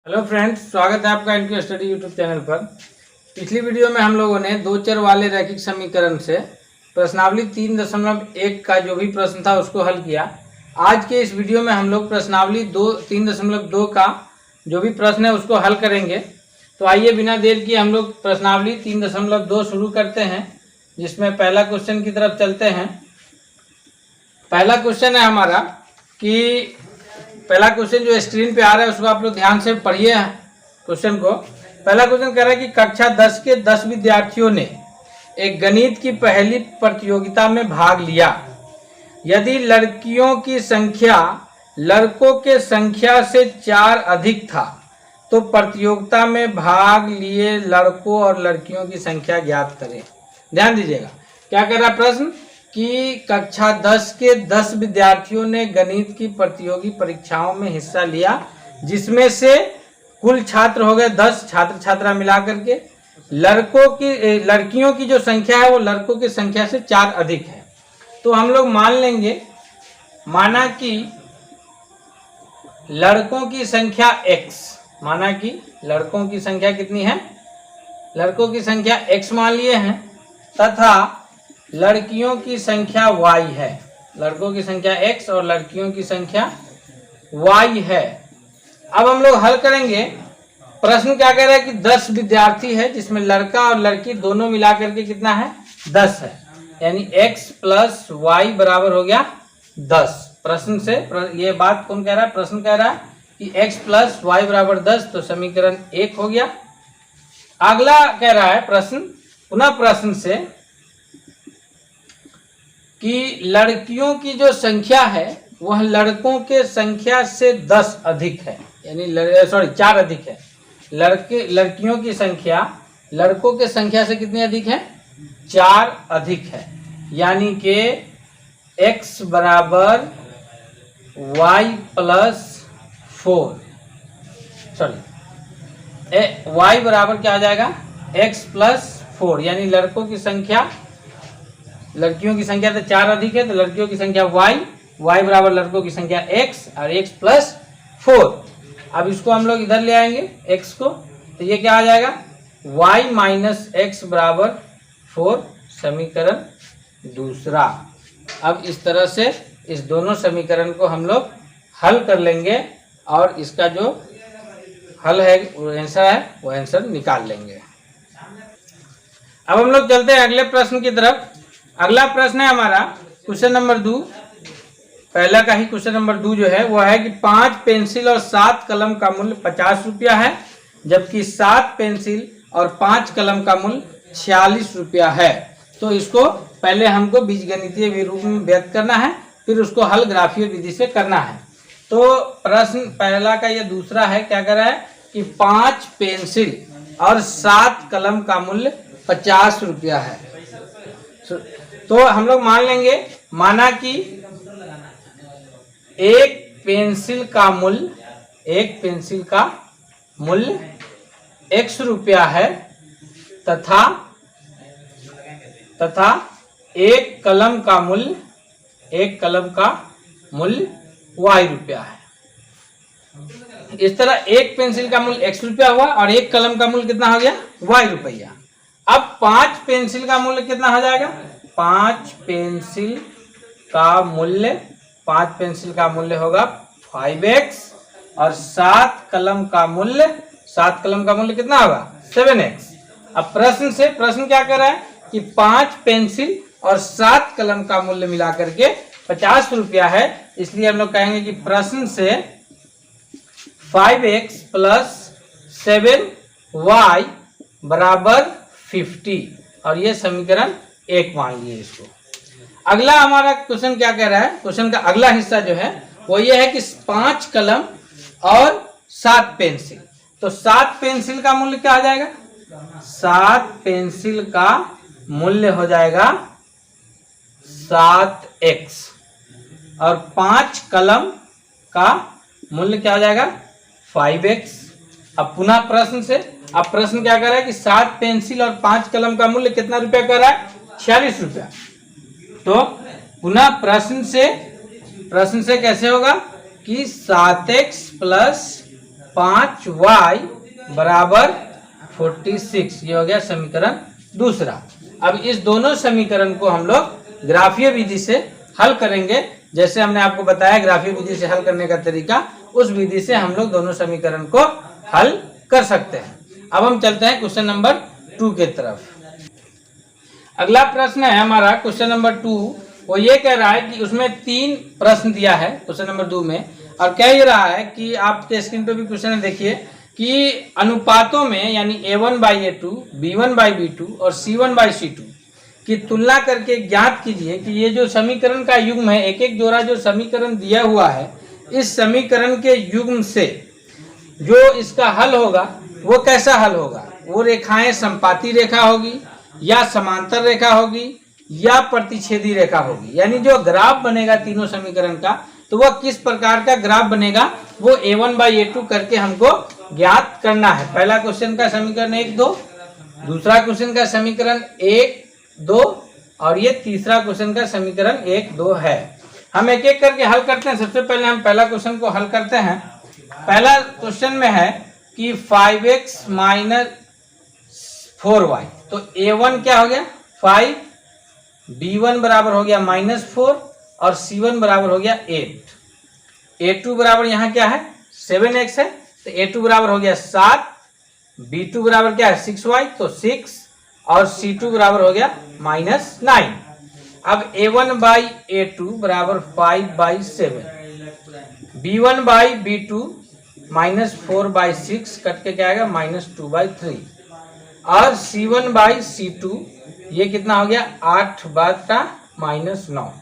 Hello friends, स्वागत है आपका इनक्यू स्टडी यूट्यूब चैनल पर। पिछली वीडियो में हम लोगों ने दो चर वाले रैखिक समीकरण से प्रश्नावली 3.1 का जो भी प्रश्न था उसको हल किया। आज के इस वीडियो में हम लोग प्रश्नावली 3.2 का जो भी प्रश्न है उसको हल करेंगे। तो आइए बिना देर किए हम लोग प्रश्नावली 3.2 शुरू करते हैं, जिसमें पहला क्वेश्चन की तरफ चलते हैं। पहला क्वेश्चन है हमारा कि पहला क्वेश्चन जो स्क्रीन पे आ रहा है उसको आप लोग ध्यान से पढ़िए क्वेश्चन को। पहला क्वेश्चन कह रहा है कि कक्षा 10 के 10 विद्यार्थियों ने एक गणित की पहली प्रतियोगिता में भाग लिया। यदि लड़कियों की संख्या लड़कों के संख्या से 4 अधिक था तो प्रतियोगिता में भाग लिए लड़कों और लड़कियों की संख्या ज्ञात करें। ध्यान दीजिएगा, क्या कह रहा है प्रश्न कि कक्षा 10 के 10 विद्यार्थियों ने गणित की प्रतियोगी परीक्षाओं में हिस्सा लिया, जिसमें से कुल छात्र हो गए 10 छात्र छात्रा मिला करके। लड़कियों की जो संख्या है वो लड़कों की संख्या से 4 अधिक है। तो हम लोग मान लेंगे, माना कि लड़कों की संख्या x, माना कि लड़कों की संख्या कितनी है, लड़कों की संख्या x मान लिए हैं, तथा लड़कियों की संख्या y है। लड़कों की संख्या x और लड़कियों की संख्या y है। अब हम लोग हल करेंगे। प्रश्न क्या कह रहा है कि 10 विद्यार्थी है, जिसमें लड़का और लड़की दोनों मिला करके कितना है, 10 है। यानी x प्लस y बराबर हो गया 10। प्रश्न से ये बात कौन कह रहा है, प्रश्न कह रहा है कि x प्लस y बराबर 10, तो समीकरण 1 हो गया। अगला कह रहा है प्रश्न, पुनः प्रश्न से, कि लड़कियों की जो संख्या है वह लड़कों के संख्या से 10 अधिक है, यानी 4 अधिक है। लड़कियों की संख्या लड़कों के संख्या से कितनी अधिक है, 4 अधिक है। यानी कि x बराबर y प्लस 4, y बराबर क्या आ जाएगा, x प्लस 4। यानी लड़कों की संख्या, लड़कियों की संख्या तो 4 अधिक है, तो लड़कियों की संख्या y बराबर लड़कों की संख्या x और x प्लस 4। अब इसको हम लोग इधर ले आएंगे x को, तो ये क्या आ जाएगा, y माइनस x बराबर 4, समीकरण दूसरा। अब इस तरह से इस दोनों समीकरण को हम लोग हल कर लेंगे और इसका जो हल है, आंसर है, वो आंसर निकाल लेंगे। अब हम लोग चलते हैं अगले प्रश्न की तरफ। अगला प्रश्न है हमारा क्वेश्चन नंबर 2। पहला का ही क्वेश्चन नंबर 2 जो है वो है कि 5 पेंसिल और 7 कलम का मूल्य 50 रुपया है, जबकि 7 पेंसिल और 5 कलम का मूल्य 46 रुपया है। तो इसको पहले हमको बीजगणितीय रूप में व्यक्त करना है, फिर उसको हल ग्राफीय विधि से करना है। तो प्रश्न पहला का ये दूसरा है, क्या कर रहा है कि 5 पेंसिल और 7 कलम का मूल्य 50 रुपया है। तो हम लोग मान लेंगे, माना कि एक पेंसिल का मूल्य x रुपया है, तथा एक कलम का मूल्य y रुपया है। इस तरह एक पेंसिल का मूल्य x रुपया हुआ और एक कलम का मूल्य कितना हो गया, y रुपया। अब 5 पेंसिल का मूल्य कितना हो जाएगा, 5 पेंसिल का मूल्य होगा 5x और 7 कलम का मूल्य कितना होगा, 7x। अब प्रश्न क्या कर रहा है कि 5 पेंसिल और 7 कलम का मूल्य मिला करके 50 रुपया है, इसलिए हम लोग कहेंगे कि प्रश्न से 5x प्लस 7y बराबर 50, और ये समीकरण 1 मान लिए इसको। अगला हमारा क्वेश्चन क्या कह रहा है, क्वेश्चन का अगला हिस्सा जो है वो ये है कि 5 कलम और 7 पेंसिल। तो 7 पेंसिल का मूल्य क्या हो जाएगा, 7 पेंसिल का मूल्य हो जाएगा 7x और 5 कलम का मूल्य क्या हो जाएगा, 5x। अब पुनः प्रश्न से, अब प्रश्न क्या कर रहा है कि 7 पेंसिल और 5 कलम का मूल्य कितना रुपया कर रहा है, 46 रुपया। तो पुनः प्रश्न से कैसे होगा कि 7x प्लस 5y बराबर 46। ये हो गया समीकरण दूसरा। अब इस दोनों समीकरण को हम लोग ग्राफीय विधि से हल करेंगे। जैसे हमने आपको बताया ग्राफीय विधि से हल करने का तरीका, उस विधि से हम लोग दोनों समीकरण को हल कर सकते हैं। अब हम चलते हैं क्वेश्चन नंबर 2 के तरफ। अगला प्रश्न है हमारा क्वेश्चन नंबर 2। वो ये कह रहा है कि उसमें 3 प्रश्न दिया है क्वेश्चन नंबर 2 में, और कह ही रहा है कि आपके स्क्रीन पे भी क्वेश्चन देखिए कि अनुपातों में यानी A1/A2, B1/B2 और C1/C2 की तुलना करके ज्ञात कीजिए कि ये जो समीकरण का युग्म है, एक एक जोड़ा जो समीकरण दिया हुआ है, इस समीकरण के युग्म से जो इसका हल होगा वो कैसा हल होगा। वो रेखाएं संपाती रेखा होगी या समांतर रेखा होगी या प्रतिच्छेदी रेखा होगी। यानी जो ग्राफ बनेगा तीनों समीकरण का, तो वह किस प्रकार का ग्राफ बनेगा वो A1/A2 करके हमको ज्ञात करना है। पहला क्वेश्चन का समीकरण 1, 2, दूसरा क्वेश्चन का समीकरण 1, 2 और ये तीसरा क्वेश्चन का समीकरण 1, 2 है। हम एक एक करके हल करते हैं। सबसे पहले हम पहला क्वेश्चन को हल करते हैं। पहला क्वेश्चन में है कि 5x - 4y, तो A1 क्या हो गया 5, B1 बराबर हो गया -4 और C1 बराबर हो गया 8। A2 बराबर यहाँ क्या है 7x है, तो A2 बराबर हो गया 7, B2 बराबर क्या है 6y, तो 6 और C2 बराबर हो गया -9। अब A1/A2 बराबर 5/7, B1/B2 -4/6 कट के क्या आएगा -2/3 और C1/C2 ये कितना हो गया 8/-9।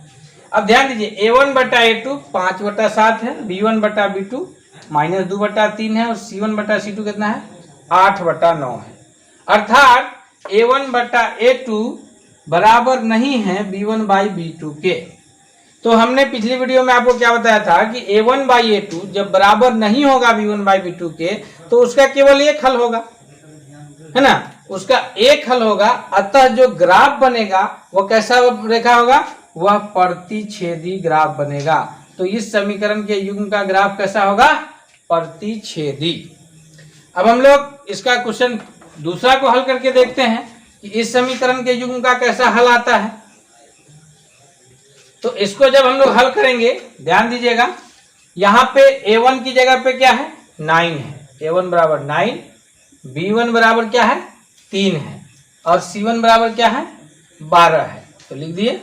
अब ध्यान दीजिए A1/A2 5/7 है, B1/B2 -2/3 है और C1/C2 कितना है 8/9 है। अर्थात A1/A2 बराबर नहीं है B1/B2 के। तो हमने पिछली वीडियो में आपको क्या बताया था कि A1/A2 जब बराबर नहीं होगा B1/B2 के, तो उसका केवल एक हल होगा, है ना, उसका एक हल होगा। अतः जो ग्राफ बनेगा वो कैसा रेखा होगा, वह प्रतिच्छेदी ग्राफ बनेगा। तो इस समीकरण के युग्म का ग्राफ कैसा होगा प्रतिच्छेदी। अब हम लोग इसका क्वेश्चन दूसरा को हल करके देखते हैं कि इस समीकरण के युग्म का कैसा हल आता है। तो इसको जब हम लोग हल करेंगे ध्यान दीजिएगा, यहाँ पे A1 की जगह पे क्या है 9 है, A1 बराबर 9, B1 बराबर क्या है 3 है और C1 बराबर क्या है 12 है। तो लिख दिए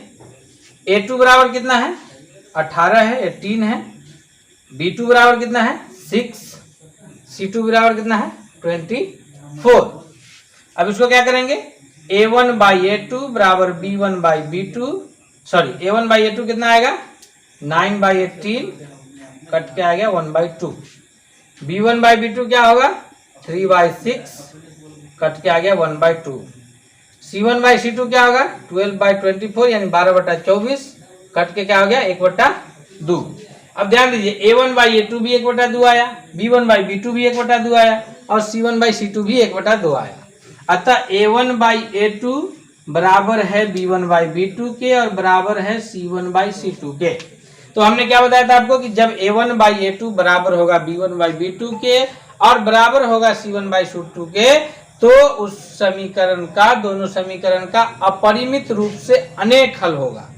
A2 बराबर कितना है 18 है, 18 है, B2 बराबर कितना है 6, C2 बराबर कितना है 24। अब इसको क्या करेंगे A1/A2 बराबर B1/B2, सॉरी A1/A2 कितना आएगा 9/18 कट के आ गया 1/2, B1/B2 क्या होगा 3/6 कट के आ गया 1/2, C1/C2 क्या होगा 12/24 यानी 12/24 कट के क्या हो गया 1/2। अब ध्यान दीजिए A1/A2 भी 1/2 आया, B1/B2 भी 1/2 आया और C1/C2 भी 1/2 आया। अतः A1/A2 बराबर है B1/B2 के और बराबर है C1/C2 के। तो हमने क्या बताया था आपको कि जब A1/A2 बराबर होगा B1/B2 के और बराबर होगा C1/C2 के, तो उस समीकरण का, दोनों समीकरण का अपरिमित रूप से अनेक हल होगा।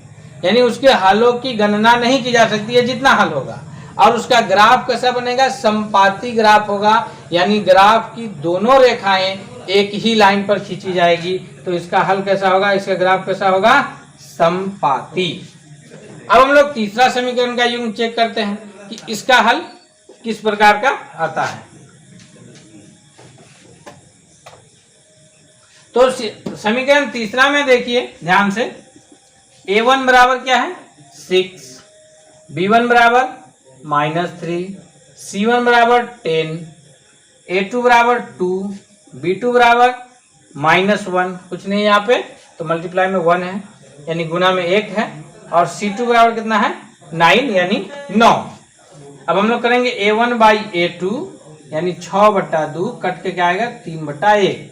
यानी उसके हलों की गणना नहीं की जा सकती है जितना हल होगा। और उसका ग्राफ कैसा बनेगा संपाती ग्राफ होगा, यानी ग्राफ की दोनों रेखाएं एक ही लाइन पर खींची जाएगी। तो इसका हल कैसा होगा, इसका ग्राफ कैसा होगा संपाती। अब हम लोग तीसरा समीकरण का युग्म चेक करते हैं कि इसका हल किस प्रकार का आता है। तो समीकरण तीसरा में देखिए ध्यान से, A1 बराबर क्या है 6, B1 बराबर -3, C1 बराबर 10, A2 बराबर 2, B2 बराबर -1, कुछ नहीं यहाँ पे, तो मल्टीप्लाई में 1 है यानी गुना में 1 है, और C2 बराबर कितना है 9 यानी 9। अब हम लोग करेंगे A1/A2 यानी 6/2 कट के क्या आएगा 3/1,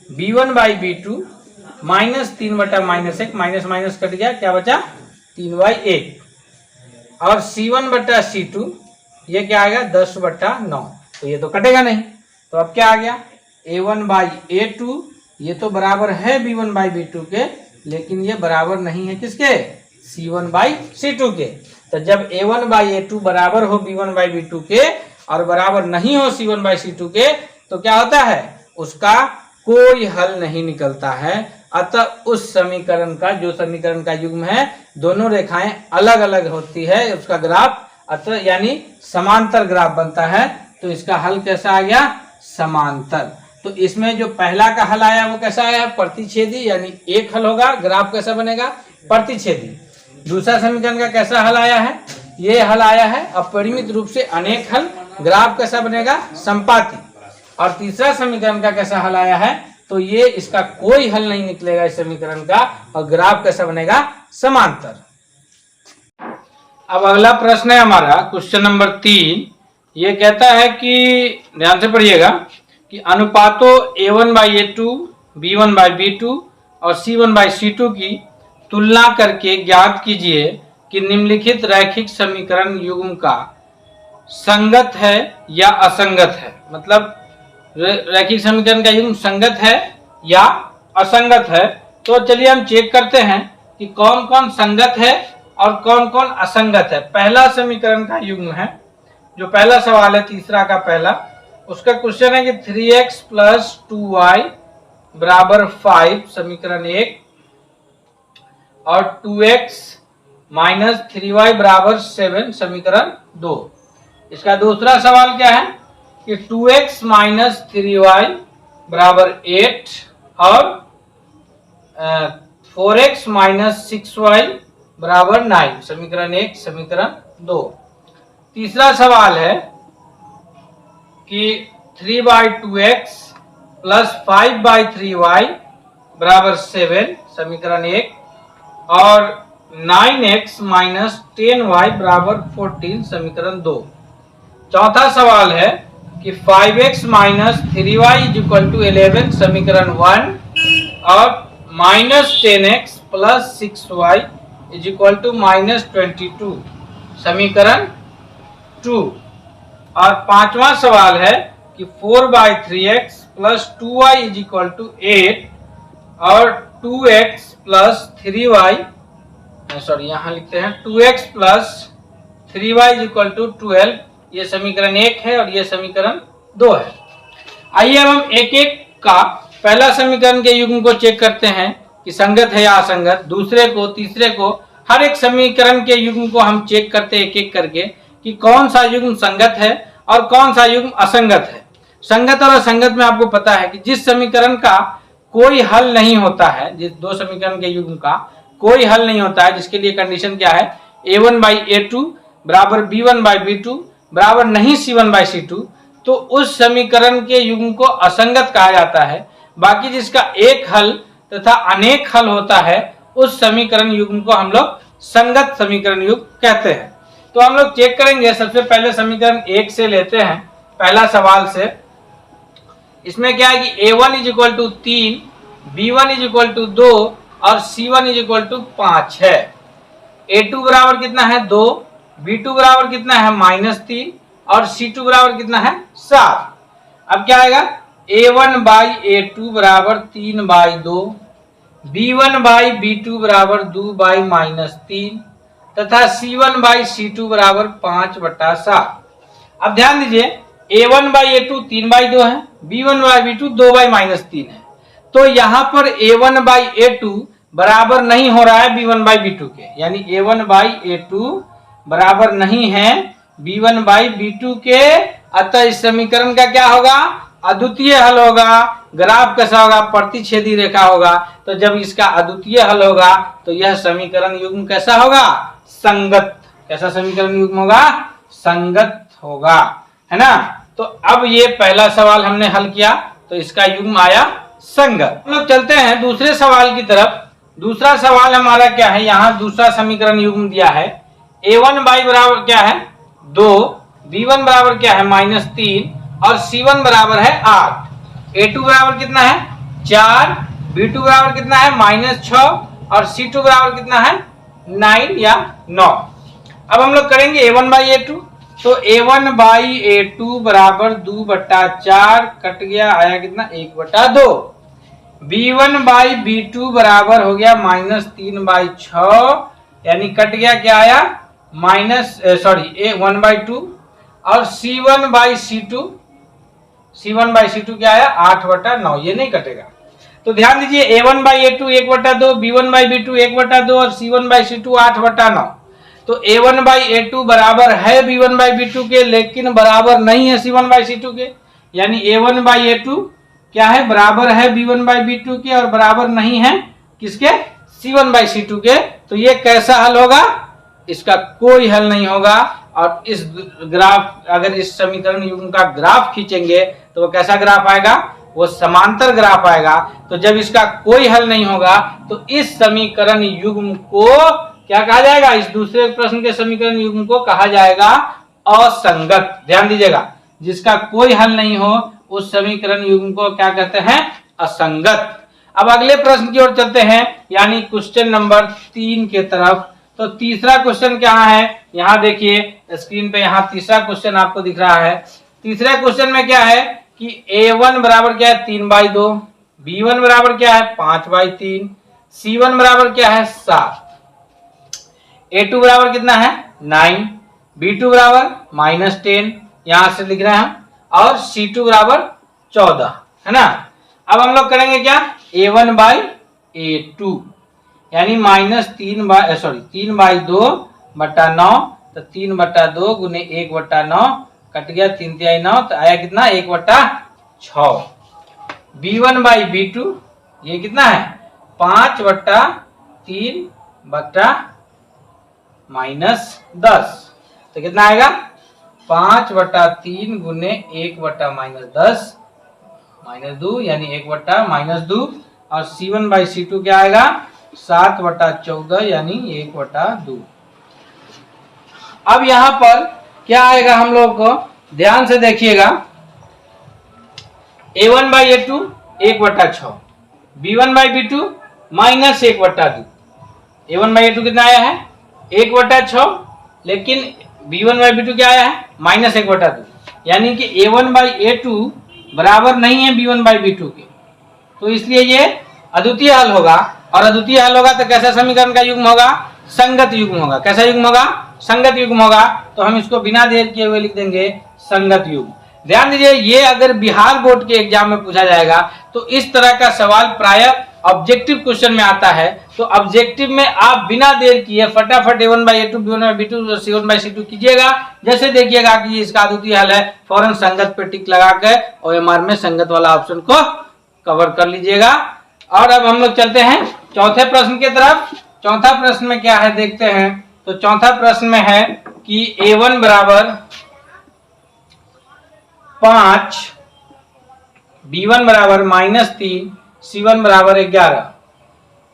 B1/B2 -3/-1 माइनस माइनस कट गया, क्या बचा 3/1 और C1/C2 ये क्या आएगा 10/9। तो तो ये तो कटेगा नहीं। तो अब क्या आ गया, A1/A2 ये तो बराबर है B1/B2 के, लेकिन ये बराबर नहीं है किसके, C1/C2 के। तो जब A1/A2 बराबर हो B1/B2 के और बराबर नहीं हो C1/C2 के, तो क्या होता है, उसका कोई हल नहीं निकलता है। अतः उस समीकरण का, जो समीकरण का युग्म है, दोनों रेखाएं अलग अलग होती है, उसका ग्राफ अतः यानी समांतर ग्राफ बनता है। तो इसका हल कैसा आ गया, समांतर। तो इसमें जो पहला का हल आया वो कैसा आया, प्रतिच्छेदी, यानी एक हल होगा, ग्राफ कैसा बनेगा, प्रतिच्छेदी। दूसरा समीकरण का कैसा हल आया है, ये हल आया है अपरिमित रूप से अनेक हल, ग्राफ कैसा बनेगा, संपाती। और तीसरा समीकरण का कैसा हल आया है, तो ये इसका कोई हल नहीं निकलेगा इस समीकरण का, और ग्राफ कैसा बनेगा, समांतर। अब अगला प्रश्न है हमारा क्वेश्चन नंबर 3। ये कहता है कि ध्यान से पढ़िएगा कि अनुपातों A1/A2, B1/B2 और C1/C2 की तुलना करके ज्ञात कीजिए कि निम्नलिखित रैखिक समीकरण युग्म का संगत है या असंगत है। मतलब रैखिक समीकरण का युग्म संगत है या असंगत है। तो चलिए हम चेक करते हैं कि कौन कौन संगत है और कौन कौन असंगत है। पहला समीकरण का युग्म है, जो पहला सवाल है तीसरा का पहला, उसका क्वेश्चन है कि 3x + 2y = 5 समीकरण 1 और 2x - 3y = 7 समीकरण 2। इसका दूसरा सवाल क्या है कि 2x - 3y = 8 और 4x - 6y = 9 समीकरण 1 समीकरण 2। तीसरा सवाल है कि 3/2x + 5/3y = 7 समीकरण 1 और 9x - 10y = 14 समीकरण 2। चौथा सवाल है कि 5x - 3y = 11 समीकरण 1 और -10x + 6y = -22 समीकरण 2। और पांचवा सवाल है कि 4/3x + 2y = 8 और 2x + 3y, सॉरी यहाँ लिखते हैं 2x + 3y = 12, ये समीकरण 1 है और ये समीकरण 2 है। आइए अब हम एक एक का पहला समीकरण के युग्म को चेक करते हैं कि संगत है या असंगत, दूसरे को, तीसरे को, हर एक समीकरण के युग्म को हम चेक करते हैं एक एक करके कि कौन सा युग्म संगत है और कौन सा युग्म असंगत है। संगत और असंगत में आपको पता है कि जिस समीकरण का कोई हल नहीं होता है, जिस दो समीकरण के युग्म का कोई हल नहीं होता है, जिसके लिए कंडीशन क्या है, A1/A2 = B1/B2 बराबर नहीं C1/C2, तो उस समीकरण के युग्म को असंगत कहा जाता है। बाकी जिसका एक हल तथा अनेक हल होता है, उस समीकरण युग्म को हम लोग संगत समीकरण युग्म कहते हैं। तो हम लोग चेक करेंगे, सबसे पहले समीकरण 1 से लेते हैं, पहला सवाल से। इसमें क्या है कि A1 = 3, B1 = 2 और C1 = 5 है। A2 बराबर कितना है, 2, B2 बराबर कितना है, -3 और C2 बराबर कितना है, 7। अब क्या आएगा, A1/A2 = 3/2, B1/B2 = 2/-3 तथा C1/C2 = 5/7। अब ध्यान दीजिए, A1/A2 3/2 है, B1/B2 2/-3 है। तो यहाँ पर A1/A2 बराबर नहीं हो रहा है B1/B2 के, यानी A1/A2 बराबर नहीं है B1/B2 के। अतः इस समीकरण का क्या होगा, अद्वितीय हल होगा। ग्राफ कैसा होगा, प्रतिच्छेदी रेखा होगा। तो जब इसका अद्वितीय हल होगा तो यह समीकरण युग्म कैसा होगा, संगत। कैसा समीकरण युग्म होगा, संगत होगा, है ना। तो अब ये पहला सवाल हमने हल किया तो इसका युग्म आया संगत। हम लोग चलते हैं दूसरे सवाल की तरफ। दूसरा सवाल हमारा क्या है, यहाँ दूसरा समीकरण युग्म दिया है। A1/, बराबर क्या है, 2, B1 बराबर क्या है, -3 और C1 बराबर है 8। A2 बराबर कितना है, 4, B2 बराबर कितना है, -6 और C2 बराबर कितना है, 9 या 9। अब हम लोग करेंगे A1/A2। तो A1 बाई A2 बराबर 2/4 कट गया, आया कितना 1/2। B1 बाई B2 बराबर हो गया -3/6 यानी कट गया, क्या आया A1/2। और C1 बाई C2 क्या आया 8/9, ये नहीं कटेगा। तो ध्यान दीजिए A1 by A2 1/2, B1 by B2 1/2 और C1 बाई C2 8/9। तो A1 बाई A2 बराबर है B1 बाई B2 के, लेकिन बराबर नहीं है C1 बाई C2 के। यानी A1 बाई A2 क्या है, बराबर है B1 बाई B2 के और बराबर नहीं है किसके, C1 बाई C2 के। तो ये कैसा हल होगा, इसका कोई हल नहीं होगा। और इस ग्राफ, अगर इस समीकरण युग्म का ग्राफ खींचेंगे तो वो कैसा ग्राफ आएगा, वो समांतर ग्राफ आएगा। तो जब इसका कोई हल नहीं होगा तो इस समीकरण युग्म को क्या कहा जाएगा, इस दूसरे प्रश्न के समीकरण युग्म को कहा जाएगा असंगत। ध्यान दीजिएगा, जिसका कोई हल नहीं हो उस समीकरण युग्म को क्या कहते हैं, असंगत। अब अगले प्रश्न की ओर चलते हैं, यानी क्वेश्चन नंबर 3 के तरफ। तो तीसरा क्वेश्चन क्या है, यहाँ देखिए स्क्रीन पे, यहाँ तीसरा क्वेश्चन आपको दिख रहा है। तीसरे क्वेश्चन में क्या है कि A1 बराबर क्या है 3/2, B1 बराबर क्या है 5/3, C1 बराबर क्या है 7, A2 बराबर कितना है 9, B2 बराबर -10, यहां से लिख रहे हैं, और C2 बराबर 14, है ना। अब हम लोग करेंगे क्या, A1 बाई A2 यानी -3/2/9, तो 3/2 गुने 1/9 कट गया, 3×9 तो आया कितना 1/6। B1 बाई B2 ये कितना है 5/3/-10, तो कितना आएगा 5/3 गुने 1/-10 -2 यानी 1/-2। और C1 बाई C2 क्या आएगा 7/14 यानी 1/2। अब यहां पर क्या आएगा हम लोग को, ध्यान से देखिएगा, A1 by A2 1/6, B1 by B2 -1/2। A1 by A2 कितना आया है 1/6, लेकिन B1 बाई B2 क्या आया है -1/2, यानी कि A1 बाई A2 बराबर नहीं है B1 बाई B2 के। तो इसलिए ये अद्वितीय हल होगा, और अद्वितीय हल होगा तो कैसा समीकरण का युग्म होगा, संगत युग्म होगा। कैसा युग्म होगा, संगत युग्म होगा। तो हम इसको बिना देर किए हुए लिख देंगे संगत युग्म। ध्यान दीजिए, ये अगर बिहार बोर्ड के एग्जाम में पूछा जाएगा तो इस तरह का सवाल प्रायः ऑब्जेक्टिव क्वेश्चन में आता है। तो ऑब्जेक्टिव में आप बिना देर किए फटाफट A1 by A2, B1 by B2, C1 by C2 कीजिएगा। जैसे देखिएगा कि इसका अद्वितीय हल है, फौरन संगत पे टिक लगा के OMR में संगत वाला ऑप्शन को कवर कर लीजिएगा। और अब हम लोग चलते हैं चौथे प्रश्न की तरफ। चौथा प्रश्न में क्या है देखते हैं। तो चौथा प्रश्न में है कि A1 बराबर 5, B1 बराबर -3, C1 बराबर 11,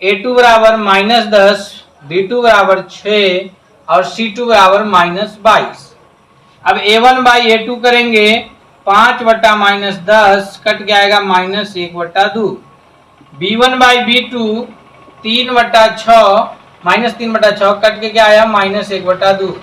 A2 बराबर -10, B2 बराबर 6 और C2 बराबर -22। अब A1 बाई A2 करेंगे, 5/-10 कट के आएगा -1/2। B1 बाई B2 3/6 -3/6 कट के क्या आया -1/2।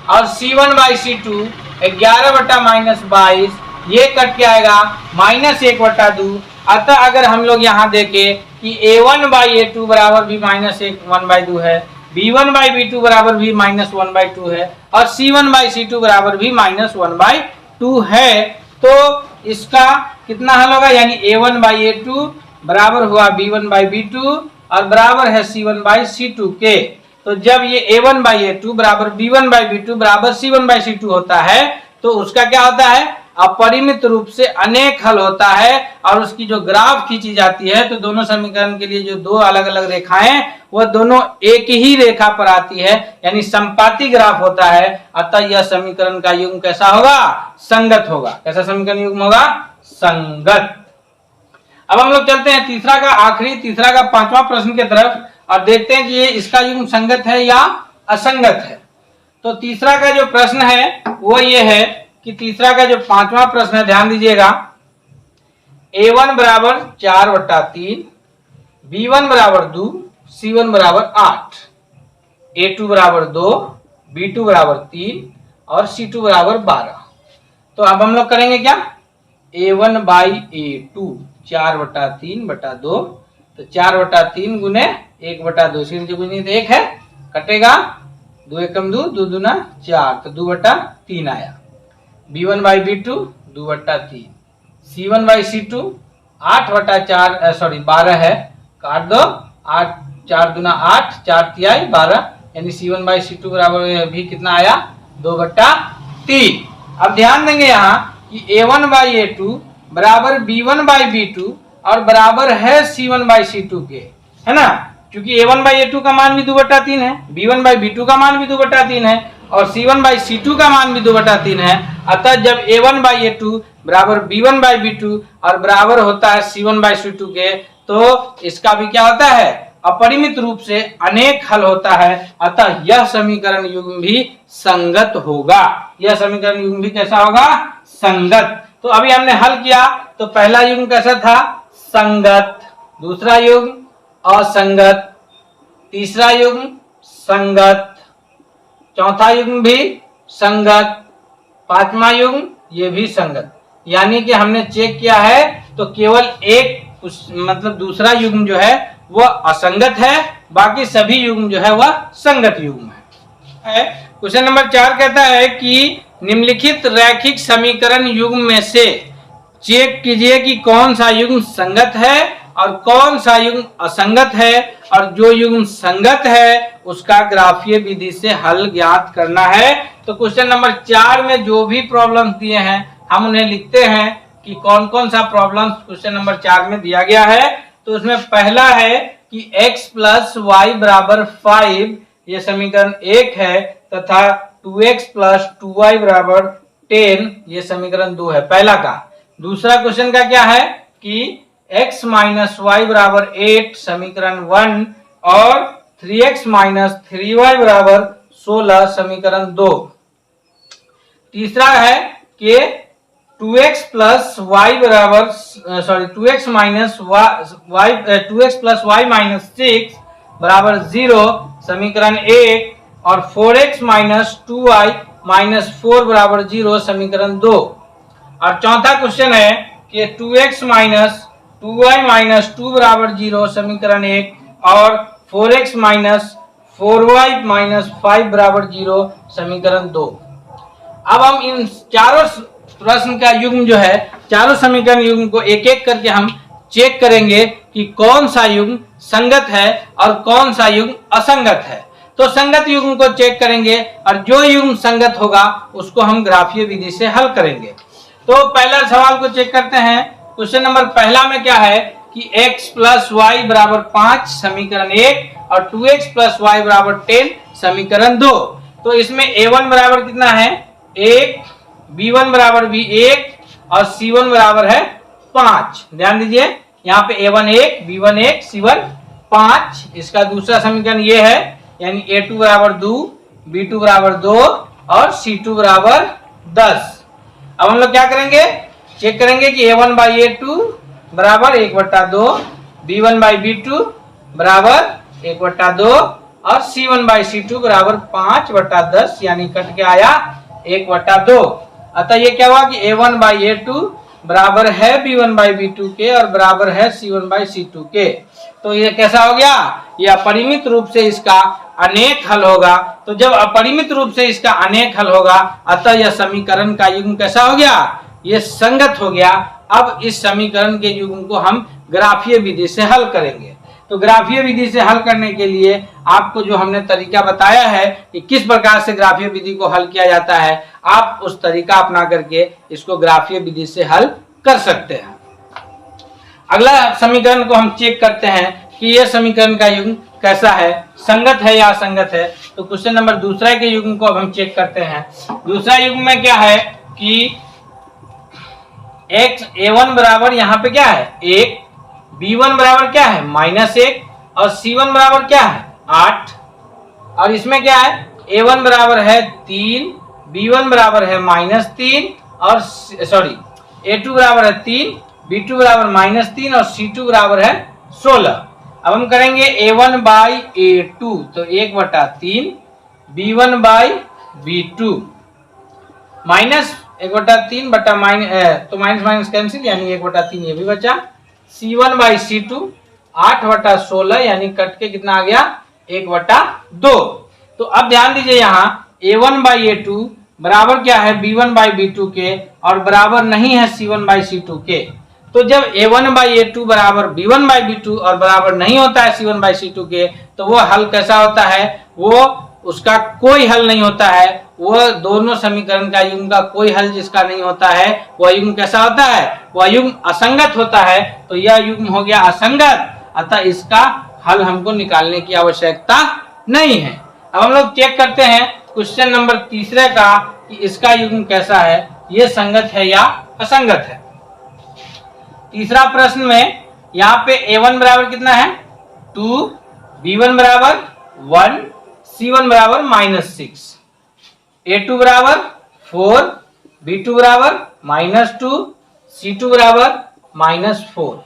और C1 बाई C2 11/-22 ये कट के आएगा -1/2। अतः अगर हम लोग यहाँ देखें कि A1 बाई A2 बराबर भी -1/2 है, B1 बाई B2 बराबर भी -1/2 है, और C1 बाई C2 बराबर भी -1/2 है, तो इसका कितना हल होगा, यानी A1 बाई A2 बराबर हुआ B1 बाई B2 और बराबर है C1 बाई C2 के। तो जब ये A1 बाई A2 बराबर B1 बाई B2 बराबर C1 बाई C2 होता है, तो उसका क्या होता है, अपरिमित रूप से अनेक हल होता है, और उसकी जो ग्राफ खींची जाती है तो दोनों समीकरण के लिए जो दो अलग अलग रेखाएं वह दोनों एक ही रेखा पर आती है, यानी संपाती ग्राफ होता है। अतः यह समीकरण का युग्म कैसा होगा, संगत होगा। कैसा समीकरण युग्म होगा, संगत। अब हम लोग चलते हैं तीसरा का पांचवा प्रश्न की तरफ और देखते हैं कि ये इसका युग्म संगत है या असंगत है। तो तीसरा का जो प्रश्न है वो ये है कि तीसरा का जो पांचवा प्रश्न है, ध्यान दीजिएगा, A1 बराबर 4/3, B1 बराबर 2, C1 बराबर 8, A2 बराबर 2, B2 बराबर 3 और C2 बराबर 12। तो अब हम लोग करेंगे क्या, A1 बाई A2 4/3/2, तो 4/3 गुने 1/2, नीचे कुछ नहीं तो 1 है, कटेगा 2 एकम 2, 2 दूना 4, तो 2/3 आया। B1 by B2 2/3, C1 by C2 12 है, काट दो, 8 4 दूना 8, 4 तिहाई 12, यानी C1 बाई C2 बराबर भी कितना आया, 2/3। अब ध्यान देंगे यहाँ कि A1 बाई A2 बराबर B1 बाई B2 और बराबर है C1 बाई C2 के, है ना, क्योंकि A1 बाई A2 का मान भी 2/3 है, B1 बाई B2 का मान भी 2/3 है और C1 बाई C2 का मान भी 2/3 है। अतः जब A1 बाई A2 बराबर B1 बाई B2 और बराबर होता है C1 बाई C2 के, तो इसका भी क्या होता है, अपरिमित रूप से अनेक हल होता है। अतः यह समीकरण युग्म भी संगत होगा, यह समीकरण युग्म भी कैसा होगा, संगत। तो अभी हमने हल किया, तो पहला युग्म कैसा था, संगत, दूसरा युग्म असंगत, तीसरा युग्म संगत, चौथा युग्म भी संगत, पांचवा युग्म ये भी संगत। यानी कि हमने चेक किया है तो केवल एक मतलब दूसरा युग्म जो है वह असंगत है, बाकी सभी युग्म जो है वह संगत युग्म है। क्वेश्चन नंबर 4 कहता है कि निम्नलिखित रैखिक समीकरण युग्म में से चेक कीजिए कि कौन सा युग्म संगत है और कौन सा युग्म असंगत है, और जो युग्म संगत है उसका ग्राफीय विधि से हल ज्ञात करना है। तो क्वेश्चन नंबर 4 में जो भी प्रॉब्लम दिए हैं हम उन्हें लिखते हैं कि कौन कौन सा प्रॉब्लम क्वेश्चन नंबर 4 में दिया गया है। तो उसमें पहला है कि x प्लस वाई बराबर 5, ये समीकरण 1 है, तथा 2x प्लस 2y बराबर 10, ये समीकरण 2 है पहला का। दूसरा क्वेश्चन का क्या है कि x माइनस वाई बराबर 8, समीकरण 1, और 3x माइनस 3y बराबर 16, समीकरण 2। तीसरा है कि 2x प्लस वाई बराबर 2x प्लस वाई माइनस 6 बराबर 0, समीकरण 1, और 4x माइनस 2y माइनस 4 बराबर 0, समीकरण 2। और चौथा क्वेश्चन है कि 2x माइनस 2y माइनस 2 बराबर 0, समीकरण 1, और 4x माइनस 4y माइनस 5 बराबर 0, समीकरण 2। अब हम इन चारों प्रश्न का युग्म जो है, चारों समीकरण युग्म को एक एक करके हम चेक करेंगे कि कौन सा युग्म संगत है और कौन सा युग्म असंगत है। तो संगत युग्म को चेक करेंगे और जो युग्म संगत होगा उसको हम ग्राफीय विधि से हल करेंगे। तो पहला सवाल को चेक करते हैं। क्वेश्चन नंबर पहला में क्या है कि x प्लस वाई बराबर 5, समीकरण 1, और 2x प्लस वाई बराबर 10, समीकरण 2। तो इसमें a1 बराबर कितना है, 1, b1 बराबर भी 1, और c1 बराबर है 5। ध्यान दीजिए यहाँ पे a1 1, b1 1, c1 5। इसका दूसरा समीकरण ये है, यानी a2 बराबर 2, b2 बराबर 2 और c2 बराबर 10। अब हम लोग क्या करेंगे, चेक करेंगे कि a1 बाई a2 बराबर 1/2, b1 बाई b2 बराबर 1/2 और c1 बाई c2 बराबर 5/10, यानी कट के आया 1/2। अतः ये क्या हुआ कि a1 बाई a2 बराबर है b1 बाई b2 के और बराबर है c1 बाई c2 के। तो ये कैसा हो गया, ये अपरिमित रूप से इसका अनेक हल होगा। तो जब अपरिमित रूप से इसका अनेक हल होगा, अतः यह समीकरण का युग्म कैसा हो गया, ये संगत हो गया। अब इस समीकरण के युग्म को हम ग्राफीय विधि से हल करेंगे। तो ग्राफीय विधि से हल करने के लिए आपको जो हमने तरीका बताया है कि किस प्रकार से ग्राफीय विधि को हल किया जाता है, आप उस तरीका अपना करके इसको ग्राफीय विधि से हल कर सकते हैं। अगला समीकरण को हम चेक करते हैं कि यह समीकरण का युग्म कैसा है, संगत है या असंगत है। तो क्वेश्चन नंबर दूसरा के युग्म को अब हम चेक करते हैं। दूसरा युग्म में क्या है कि x a1 बराबर यहाँ पे क्या है 1, b1 बराबर क्या है -1, और c1 बराबर क्या है 8। और इसमें क्या है a1 बराबर है 3, b1 बराबर है -3, और a2 बराबर है 3, b2 बराबर -3 और c2 बराबर है 16। अब हम करेंगे a1 बाई a2, तो 1/3, b1 बाई b2, माइनस 1/3 बटा माइनस, तो माइनस माइनस कैंसिल यानी 1/3 ये भी बचा। C1/C2 8/16 यानी कट के कितना आ गया 1/2। तो अब ध्यान दीजिए यहाँ A1/A2 बराबर क्या है B1/B2 के और बराबर नहीं है C1/C2 के। तो जब A1/A2 बराबर B1/B2 और बराबर नहीं होता है C1/C2 के, तो वो हल कैसा होता है, वो उसका कोई हल नहीं होता है। वो दोनों समीकरण का युग्म का कोई हल जिसका नहीं होता है वह युग्म कैसा होता है, वह युग्म असंगत होता है। तो यह युग्म हो गया असंगत, अतः इसका हल हमको निकालने की आवश्यकता नहीं है। अब हम लोग चेक करते हैं क्वेश्चन नंबर 3 का कि इसका युग्म कैसा है, ये संगत है या असंगत है। तीसरा प्रश्न में यहाँ पे A1 बराबर कितना है 2, B1 बराबर 1, C1 बराबर -6, A2 बराबर 4, B2 बराबर -2, C2 बराबर -4।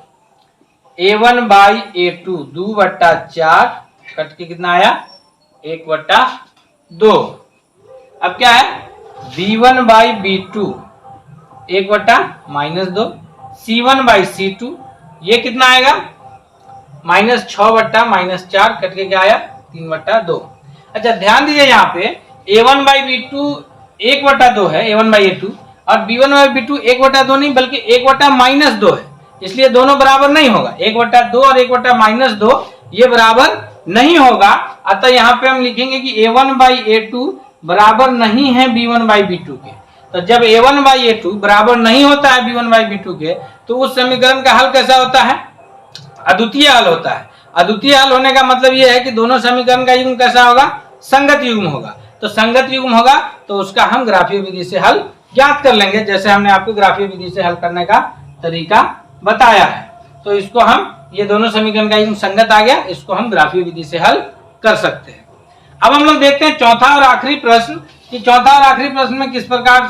A1/A2 2/4 कट के कितना आया 1/2। अब क्या है B1/B2 1/-2, C1/C2 ये कितना आएगा -6/-4 कट के क्या आया 3/2। अच्छा ध्यान दीजिए यहाँ पे A1/B2 1/2 है A1/A2 और B1/B2 1/2 नहीं बल्कि 1/-2 है, इसलिए दोनों बराबर नहीं होगा। 1/2 और 1/-2 ये बराबर नहीं होगा, अतः यहाँ पे हम लिखेंगे कि A1/A2 बराबर नहीं है B1/B2 के। तो जब A1/A2 बराबर नहीं होता है B1/B2 के, तो उस समीकरण का हल कैसा होता है, अद्वितीय हल होता है। अद्वितीय हल होने का मतलब यह है कि दोनों समीकरण का युग्म कैसा होगा, संगत युग्म होगा। तो संगत युग्म होगा तो उसका हम ग्राफीय विधि से हल ज्ञात कर लेंगे, जैसे हमने आपको ग्राफीय विधि से हल करने का तरीका बताया है। तो इसको हम, ये दोनों समीकरण का युग्म संगत आ गया, इसको हम ग्राफीय विधि से हल कर सकते हैं। अब हम लोग देखते हैं चौथा और आखिरी प्रश्न कि चौथा और आखिरी प्रश्न में किस प्रकार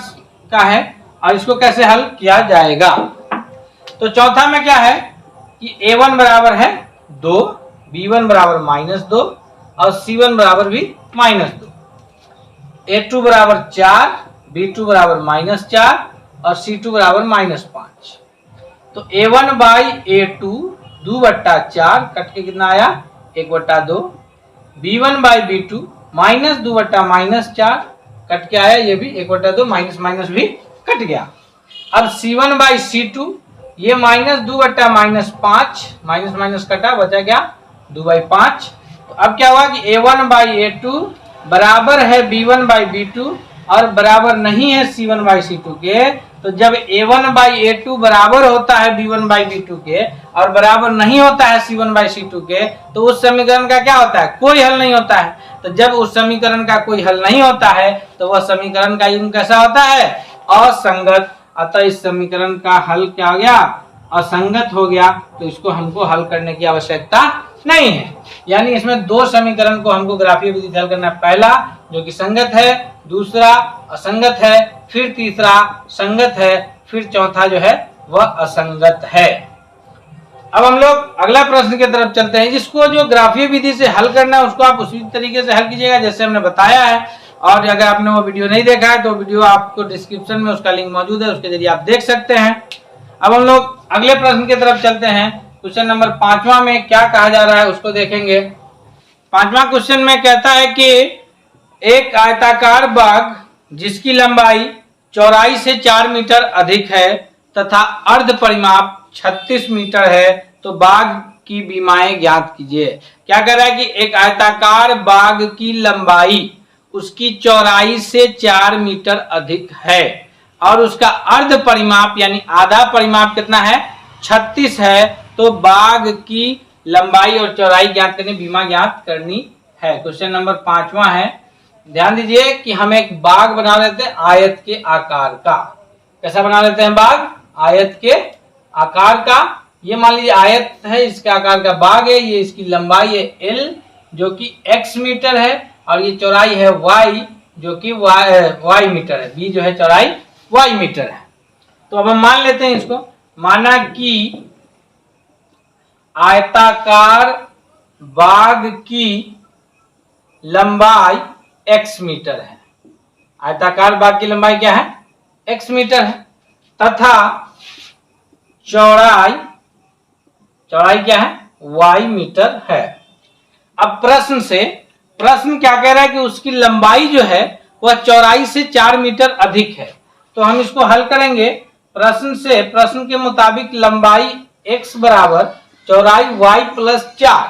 का है और इसको कैसे हल किया जाएगा। तो चौथा में क्या है कि A1 बराबर है 2, B1 बराबर -2 और C1 बराबर भी -2, A2 बराबर 4, B2 बराबर -4 और C2 बराबर -5। तो A1/A2 2/4 कट के कितना आया 1/2, B1/B2 -2/-4 कट के आया ये भी 1/2, माइनस माइनस भी कट गया। अब C1/C2 ये -2/-5 माइनस माइनस कटा, बचा क्या 2/5। तो अब क्या हुआ कि A1/A2 बराबर है B1/B2 और बराबर नहीं है C1/C2 के। तो जब A1/A2 बराबर होता है B1/B2 के और बराबर नहीं होता है C1/C2 के, तो उस समीकरण का क्या होता है, कोई हल नहीं होता है। तो जब उस समीकरण का कोई हल नहीं होता है तो वह समीकरण का युग्म कैसा होता है, असंगत। अतः इस समीकरण का हल क्या हो गया, असंगत हो गया। तो इसको हमको हल करने की आवश्यकता नहीं है। यानी इसमें दो समीकरण को हमको ग्राफीय विधि से हल करना है, पहला जो कि संगत है, दूसरा असंगत है, फिर तीसरा संगत है, फिर चौथा जो है वह असंगत है। अब हम लोग अगला प्रश्न की तरफ चलते हैं, जिसको जो ग्राफीय विधि से हल करना है उसको आप उसी तरीके से हल कीजिएगा जैसे हमने बताया है। और अगर आपने वो वीडियो नहीं देखा है तो वीडियो आपको डिस्क्रिप्शन में उसका लिंक मौजूद है, उसके जरिए आप देख सकते हैं। अब हम लोग अगले प्रश्न की तरफ चलते हैं। क्वेश्चन नंबर 5वां में क्या कहा जा रहा है उसको देखेंगे। 5वां क्वेश्चन में कहता है कि एक आयताकार बाग जिसकी लंबाई चौड़ाई से 4 मीटर अधिक है तथा अर्ध परिमाप 36 मीटर है, तो बाग की बीमाएं ज्ञात कीजिए। क्या कह रहा है कि एक आयताकार बाग की लंबाई उसकी चौड़ाई से 4 मीटर अधिक है और उसका अर्ध परिमाप यानी आधा परिमाप कितना है 36 है, तो बाग की लंबाई और चौड़ाई ज्ञात करनी, बीमा ज्ञात करनी है। क्वेश्चन नंबर 5वां है। ध्यान दीजिए कि हम एक बाग बना लेते हैं आयत के आकार का। कैसा बना लेते हैं बाग, आयत के आकार का। ये मान लीजिए आयत है, इसके आकार का बाग है, ये इसकी लंबाई है L जो कि x मीटर है और ये चौड़ाई है y जो कि y मीटर है। b जो है चौड़ाई y मीटर है। तो अब हम मान लेते हैं इसको, माना कि आयताकार बाग की लंबाई x मीटर है। आयताकार बाग की लंबाई क्या है x मीटर है तथा चौड़ाई क्या है y मीटर है। अब प्रश्न क्या कह रहा है कि उसकी लंबाई जो है वह चौड़ाई से 4 मीटर अधिक है। तो हम इसको हल करेंगे प्रश्न के मुताबिक लंबाई x बराबर चौड़ाई y प्लस 4।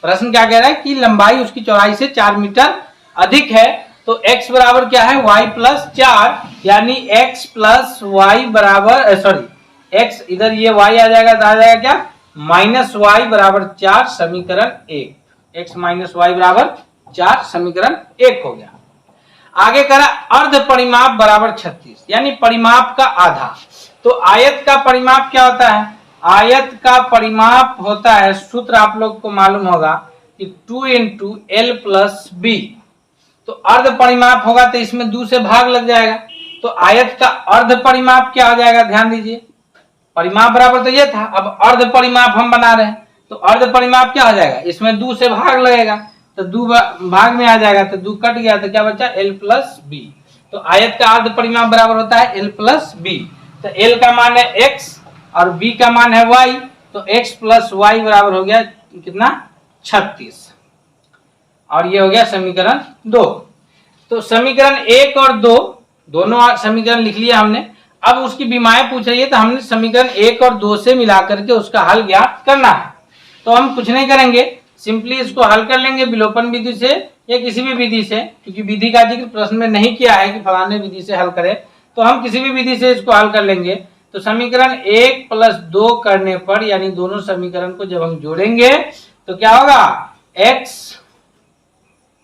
प्रश्न क्या कह रहा है कि लंबाई उसकी चौड़ाई से 4 मीटर अधिक है। तो x बराबर क्या है y प्लस 4, यानी x प्लस वाई बराबर x इधर ये y आ जाएगा तो आ जाएगा क्या माइनस वाई बराबर 4 समीकरण 1। x माइनस वाई बराबर 4 समीकरण 1 हो गया। आगे करा अर्ध परिमाप बराबर 36, यानी परिमाप का आधा। तो आयत का परिमाप क्या होता है? आयत का परिमाप होता है, सूत्र आप लोग को मालूम होगा कि 2 इंटू एल प्लस बी। तो अर्ध परिमाप होगा तो इसमें 2 से भाग लग जाएगा। तो आयत का अर्ध परिमाप क्या हो जाएगा? ध्यान दीजिए, परिमाप बराबर तो ये था, अब अर्ध परिमाप हम बना रहे हैं। तो अर्ध परिमाप क्या हो जाएगा? इसमें 2 से भाग लगेगा तो 2 भाग में आ जाएगा तो 2 कट गया तो क्या बचा? L plus B. तो आयत का अर्ध परिमाप बराबर होता है एल प्लस बी। तो एल का मान है एक्स और बी का मान है वाई। तो एक्स प्लस वाई बराबर हो गया कितना? 36। और ये हो गया समीकरण 2। तो समीकरण 1 और 2 दोनों समीकरण लिख लिया हमने। अब उसकी विमाएं पूछ रही है तो हमने समीकरण 1 और 2 से मिलाकर के उसका हल ज्ञात करना है। तो हम कुछ नहीं करेंगे, सिंपली इसको हल कर लेंगे विलोपन विधि से या किसी भी विधि से, क्योंकि विधि का जिक्र प्रश्न में नहीं किया है कि फलाने विधि से हल करें, तो हम किसी भी विधि से इसको हल कर लेंगे। तो समीकरण 1 प्लस 2 करने पर, यानी दोनों समीकरण को जब हम जोड़ेंगे तो क्या होगा? x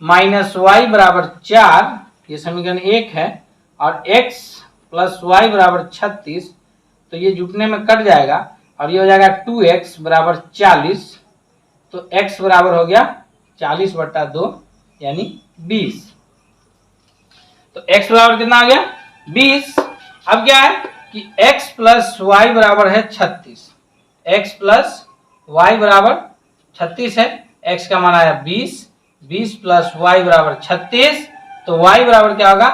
माइनस वाई बराबर 4, ये समीकरण 1 है, और x प्लस वाई बराबर 36, तो ये जुटने में कट जाएगा और ये हो जाएगा 2x बराबर 40। तो x बराबर हो गया 40/2 यानी 20। तो x बराबर कितना आ गया? 20। अब क्या है कि x प्लस वाई बराबर है 36। x प्लस वाई बराबर 36 है, x का मान आया 20। 20 प्लस वाई बराबर 36, तो y बराबर क्या होगा?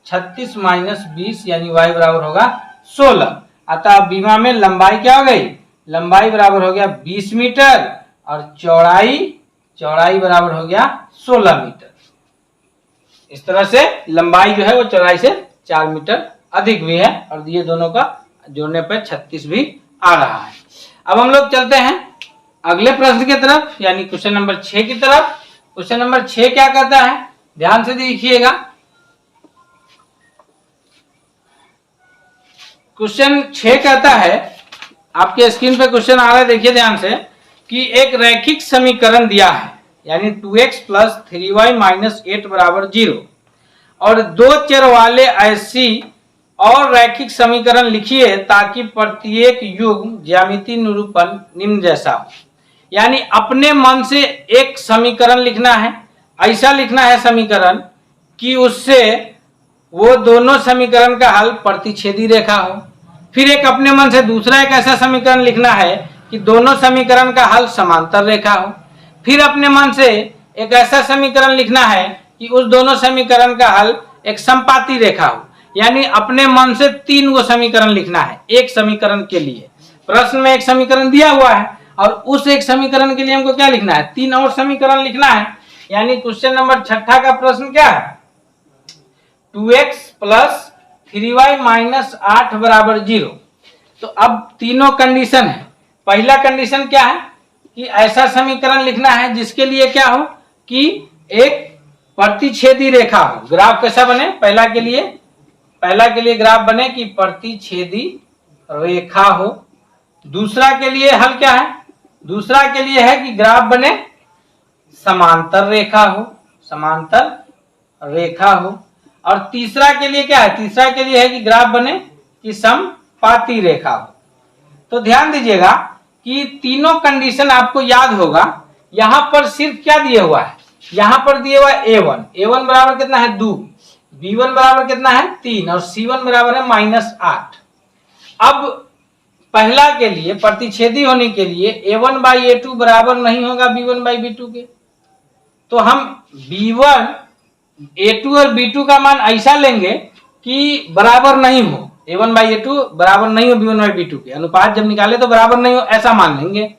36 माइनस 20 यानी y बराबर होगा 16। अतः बीमा में लंबाई क्या हो गई? लंबाई बराबर हो गया 20 मीटर और चौड़ाई बराबर हो गया 16 मीटर। इस तरह से लंबाई जो है वो चौड़ाई से 4 मीटर अधिक भी है और ये दोनों का जोड़ने पर 36 भी आ रहा है। अब हम लोग चलते हैं अगले प्रश्न की तरफ, यानी क्वेश्चन नंबर 6 की तरफ। क्वेश्चन नंबर 6 क्या कहता है? ध्यान से देखिएगा। क्वेश्चन 6 कहता है, आपके स्क्रीन पे क्वेश्चन आ रहा है, देखिए ध्यान से, कि एक रैखिक समीकरण दिया है, यानी 2x प्लस 3y माइनस 8 बराबर 0, और 2 चर वाले ऐसी और रैखिक समीकरण लिखिए ताकि प्रत्येक युग्म ज्यामितीय निरूपण निम्न जैसा हो। यानी अपने मन से एक समीकरण लिखना है, ऐसा लिखना है समीकरण कि उससे वो दोनों समीकरण का हल प्रतिच्छेदी रेखा हो। फिर एक अपने मन से दूसरा एक ऐसा समीकरण लिखना है कि दोनों समीकरण का हल समांतर रेखा हो। फिर अपने मन से एक ऐसा समीकरण लिखना है कि उस दोनों समीकरण का हल एक संपाती रेखा हो। यानी अपने मन से 3 गो समीकरण लिखना है एक समीकरण के लिए। प्रश्न में एक समीकरण दिया हुआ है और उस एक समीकरण के लिए हमको क्या लिखना है? 3 और समीकरण लिखना है। यानी क्वेश्चन नंबर 6 का प्रश्न क्या है? 2x प्लस 3y माइनस 8 बराबर 0। तो अब तीनों कंडीशन है। पहला कंडीशन क्या है कि ऐसा समीकरण लिखना है जिसके लिए क्या हो कि एक प्रतिच्छेदी रेखा हो। ग्राफ कैसा बने? पहला के लिए ग्राफ बने कि प्रतिच्छेदी रेखा हो। दूसरा के लिए हल क्या है? दूसरा के लिए है कि ग्राफ बने समांतर रेखा हो। और तीसरा के लिए क्या है? तीसरा के लिए है कि ग्राफ बने कि समपाती रेखा हो। तो ध्यान दीजिएगा कि तीनों कंडीशन आपको याद होगा। यहां पर सिर्फ क्या दिया हुआ है? यहां पर दिया हुआ है a1 बराबर कितना है? 2, b1 बराबर कितना है? 3 और c1 बराबर है -8। अब पहला के लिए प्रतिच्छेदी होने के लिए a1 बाई a2 बराबर नहीं होगा b1 बाई b2 के। तो हम b1 a2 और b2 का मान ऐसा लेंगे कि बराबर नहीं हो, a1/a2 बराबर नहीं हो b1 बाई b2 के, अनुपात जब निकाले तो बराबर नहीं हो ऐसा मान लेंगे।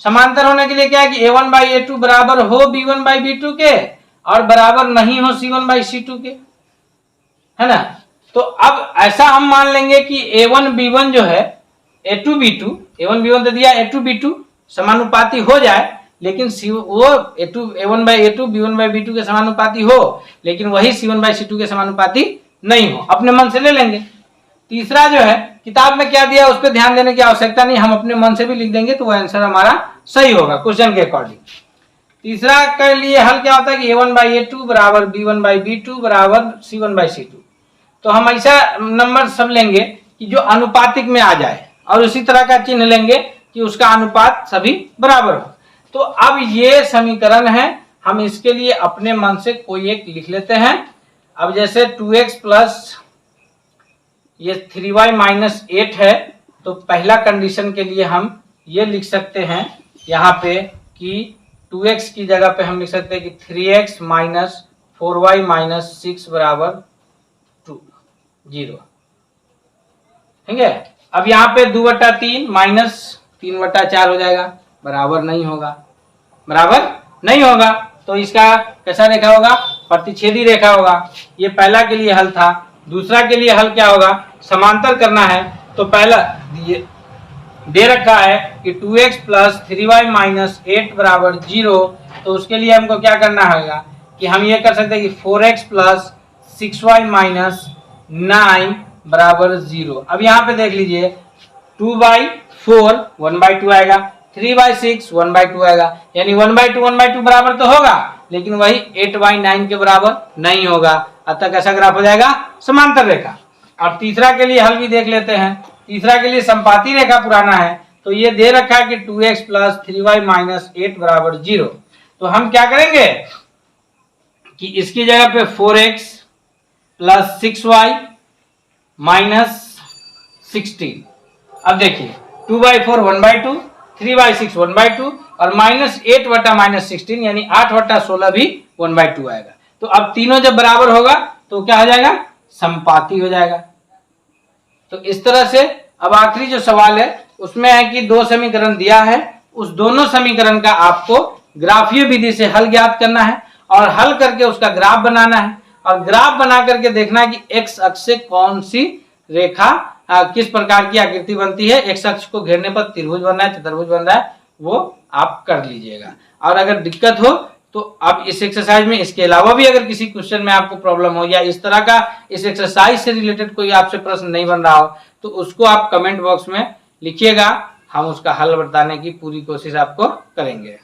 समांतर होने के लिए क्या है कि a1/a2 बराबर हो b1 बाई b2 के और बराबर नहीं हो c1 बाई c2 के, है ना। तो अब ऐसा हम मान लेंगे कि a1 b1 जो है a2 b2, a1 b1 तो दिया, a2 b2 समानुपाती हो जाए, लेकिन वो a1 by a2 b1 by b2 के समानुपाती हो, लेकिन वही c1 बाई c2 के समानुपाती नहीं हो, अपने मन से ले लेंगे। तीसरा जो है किताब में क्या दिया उस पर ध्यान देने की आवश्यकता नहीं, हम अपने मन से भी लिख देंगे तो वो आंसर हमारा सही होगा क्वेश्चन के अकॉर्डिंग। तीसरा के लिए हल क्या होता है कि a1/a2 बराबर b1 बाई b2 बराबर c1 बाई c2। तो हम ऐसा नंबर सब लेंगे कि जो अनुपातिक में आ जाए और उसी तरह का चिन्ह लेंगे कि उसका अनुपात सभी बराबर हो। तो अब ये समीकरण है, हम इसके लिए अपने मन से कोई एक लिख लेते हैं। अब जैसे 2x प्लस ये 3y माइनस 8 है, तो पहला कंडीशन के लिए हम ये लिख सकते हैं यहाँ पे कि 2x की जगह पे हम लिख सकते हैं कि 3x माइनस 4y माइनस 6 बराबर 0, ठीक है। अब यहाँ पे 2/3 माइनस 3/4 हो जाएगा, बराबर नहीं होगा, बराबर नहीं होगा, तो इसका कैसा रेखा होगा, प्रतिच्छेदी रेखा होगा। ये पहला के लिए हल था। दूसरा के लिए हल क्या होगा, समांतर करना है, तो पहला दे रखा है कि 2x प्लस 3y माइनस 8 बराबर 0, तो उसके लिए हमको क्या करना होगा कि हम ये कर सकते हैं कि 4x प्लस 6y माइनस 9 बराबर 0। अब यहाँ पे देख लीजिए 2/4 1/2 आएगा, 3/6 1/2 आएगा, यानी 1/2 1/2 बराबर तो होगा, लेकिन वही 8/9 के बराबर नहीं होगा। अतः कैसा ग्राफ हो जाएगा, समांतर रेखा। अब तीसरा के लिए हल भी देख लेते हैं। तीसरा के लिए संपाती रेखा पुराना है, तो ये दे रखा है कि 2x प्लस 3y माइनस 8 बराबर 0। तो हम क्या करेंगे कि इसकी जगह पे 4x प्लस 6y माइनस 16। अब देखिए 2/4 1/2, 3/6 1/2 और माइनस 8 बटा माइनस 16 यानी 8/16 भी 1/2 आएगा। तो अब तीनों जब बराबर होगा तो क्या हो जाएगा, संपाती हो जाएगा। तो इस तरह से अब आखिरी जो सवाल है उसमें है कि दो समीकरण दिया है, उस दोनों समीकरण का आपको ग्राफीय विधि से हल ज्ञात करना है और हल करके उसका ग्राफ बनाना है और ग्राफ बना करके देखना है कि एक्स अक्ष से कौन सी रेखा किस प्रकार की आकृति बनती है। एक्स अक्ष को घेरने पर त्रिभुज बन रहा है, चतुर्भुज बन रहा है, वो आप कर लीजिएगा। और अगर दिक्कत हो तो आप इस एक्सरसाइज में, इसके अलावा भी अगर किसी क्वेश्चन में आपको प्रॉब्लम हो या इस तरह का इस एक्सरसाइज से रिलेटेड कोई आपसे प्रश्न नहीं बन रहा हो तो उसको आप कमेंट बॉक्स में लिखिएगा, हम उसका हल बताने की पूरी कोशिश आपको करेंगे।